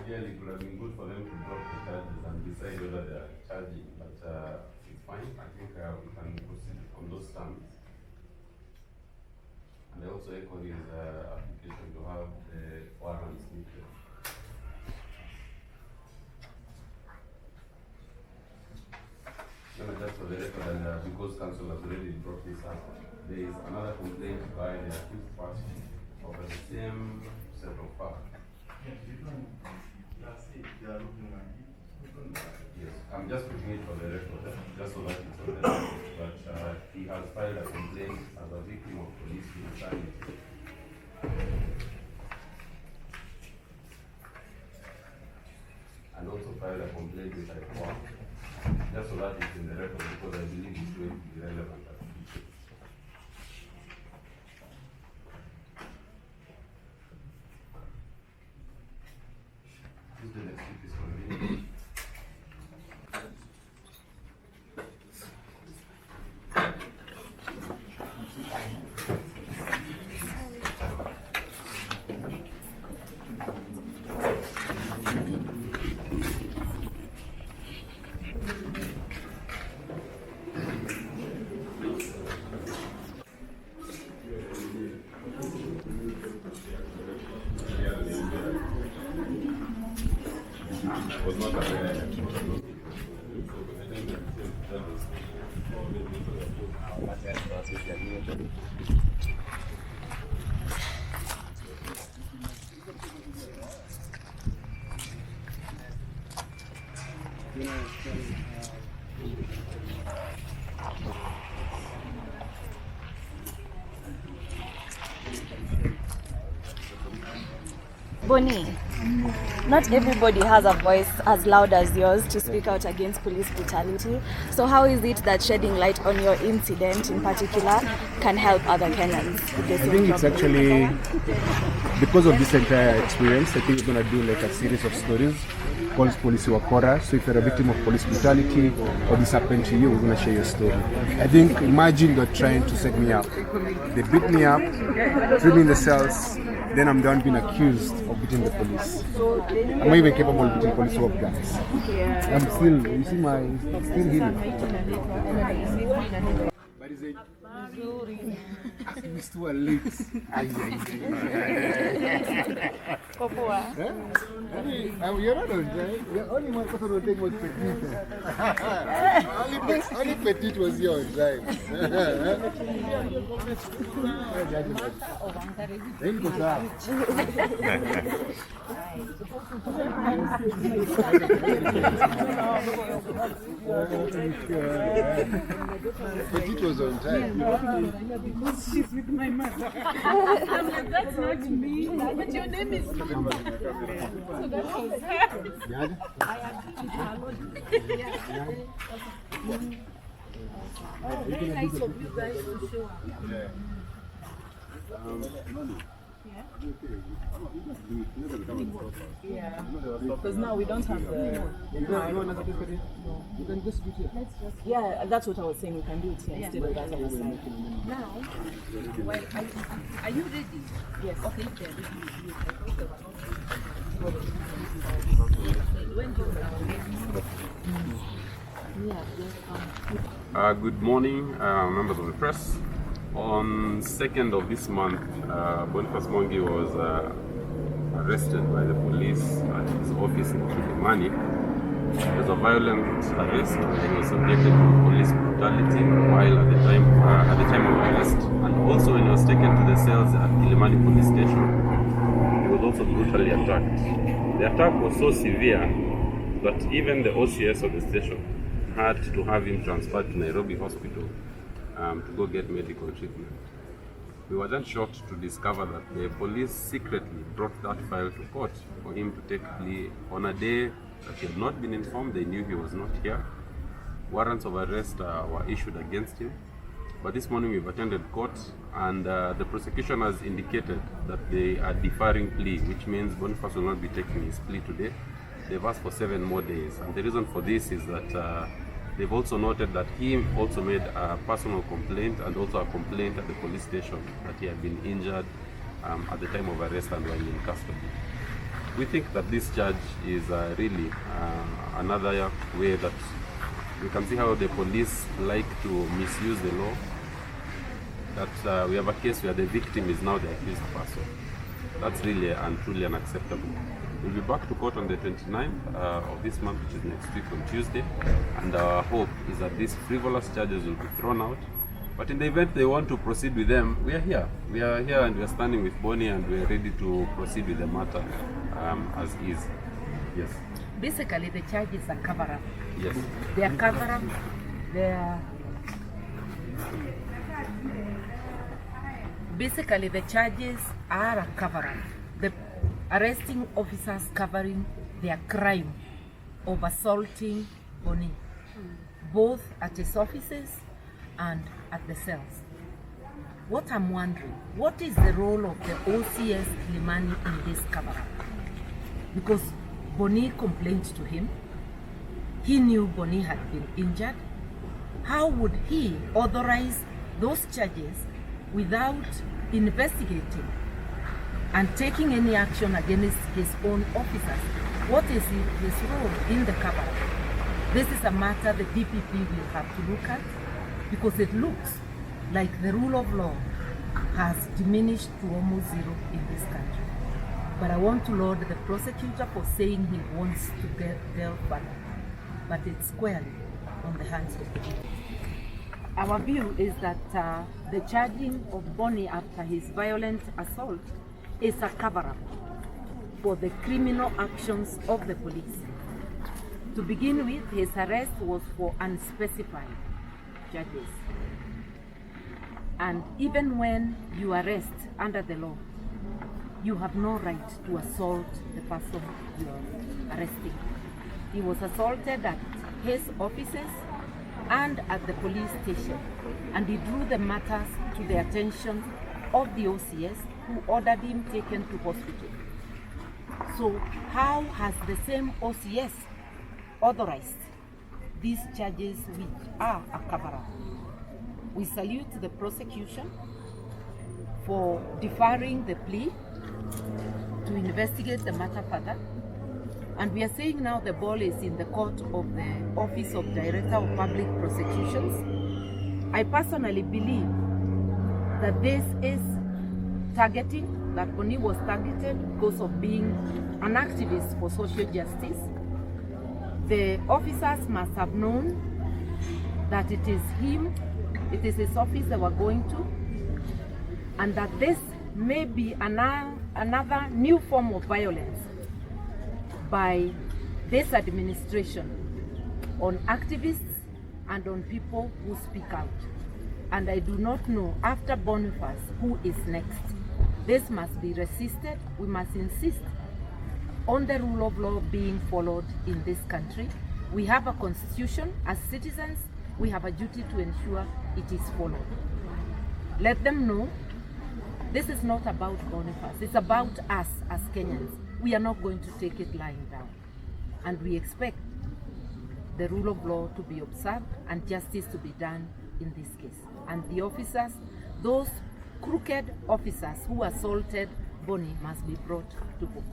ideally it would have been good for them to drop the charges and decide whether they are charging, but it's fine. I think we can proceed on those terms. And I also echo his application to have the warrants needed. Just for the record, and because council has already brought this up, there is another complaint by the accused party over the same set of facts. Yes, I'm just putting it for the record, just so that it's on the record. But he has filed a complaint as a victim of police brutality. And also filed a complaint with Karua, just so that it's in the record, because I believe it's going to be relevant. The next week is convenient. Was not Bonnie, not everybody has a voice as loud as yours to speak out against police brutality. So how is it that shedding light on your incident in particular can help other Kenyans? I think it's actually because of this entire experience. I think we're going to do like a series of stories called Police Wakora. So if you're a victim of police brutality or this happened to you, we're going to share your story. I think, imagine you're trying to set me up. They beat me up, threw me in the cells, then I'm done being accused of beating the police. I'm not even capable of beating police up, guys. I'm still, you see my, still healing. But it's activists who are late. You're not on time. Only one person will take what petite. Only petite was your drive. Petite was on time. Because she's with my mother. I'm like, that's not me. But your name is Mama. So that was her. I very nice of you guys to show up. Yeah. Yeah, because now we don't have the. You can just do it. Yeah, that's what I was saying. We can do it here instead of that other side. Now, well, are you ready? Yes. Okay, then. When do Good morning, members of the press. On 2nd of this month, Boniface Mwangi was arrested by the police at his office in Kibera. It was a violent arrest. He was subjected to police brutality while at the time of arrest, and also when he was taken to the cells at Kilimani police station, he was also brutally attacked. The attack was so severe that even the OCS of the station had to have him transferred to Nairobi Hospital to go get medical treatment. We were then shocked to discover that the police secretly brought that file to court for him to take plea on a day that he had not been informed. They knew he was not here. Warrants of arrest were issued against him. But this morning we've attended court, and the prosecution has indicated that they are deferring plea, which means Boniface will not be taking his plea today. They've asked for 7 more days, and the reason for this is that they've also noted that he also made a personal complaint and also a complaint at the police station that he had been injured at the time of arrest and when in custody. we think that this charge is really another way that we can see how the police like to misuse the law. That we have a case where the victim is now the accused person. That's really and truly unacceptable. We'll be back to court on the 29th of this month, which is next week on Tuesday, and our hope is that these frivolous charges will be thrown out. But in the event they want to proceed with them, we are here. We are here and we are standing with Bonnie and we are ready to proceed with the matter as is. Yes. Basically, the charges are cover-up. Yes. They are cover-up. Basically, the charges are a cover-up. The arresting officers covering their crime of assaulting Boni, both at his offices and at the cells. What I'm wondering, what is the role of the OCS Limani in this cover-up? Because Boni complained to him. He knew Boni had been injured. How would he authorize those charges without investigating and taking any action against his own officers? What is his role in the cover-up? This is a matter the DPP will have to look at, because it looks like the rule of law has diminished to almost zero in this country. But I want to laud the prosecutor for saying he wants to delve further, but it's squarely on the hands of the people. Our view is that the charging of Boni after his violent assault is a cover-up for the criminal actions of the police. To begin with, his arrest was for unspecified charges. And even when you arrest under the law, you have no right to assault the person you are arresting. He was assaulted at his offices and at the police station, and he drew the matters to the attention of the OCS, who ordered him taken to hospital. So how has the same OCS authorized these charges, which are a cover-up? We salute the prosecution for deferring the plea to investigate the matter further. And we are saying now the ball is in the court of the Office of Director of Public Prosecutions. I personally believe that this is targeting, that Boni was targeted because of being an activist for social justice. The officers must have known that it is him, it is his office they were going to, and that this may be another new form of violence by this administration on activists and on people who speak out. And I do not know, after Boniface, who is next. This must be resisted. We must insist on the rule of law being followed in this country. We have a constitution. As citizens, we have a duty to ensure it is followed. Let them know this is not about Boniface. It's about us as Kenyans. We are not going to take it lying down. And we expect the rule of law to be observed and justice to be done in this case. And the officers, those crooked officers who assaulted Boni, must be brought to book.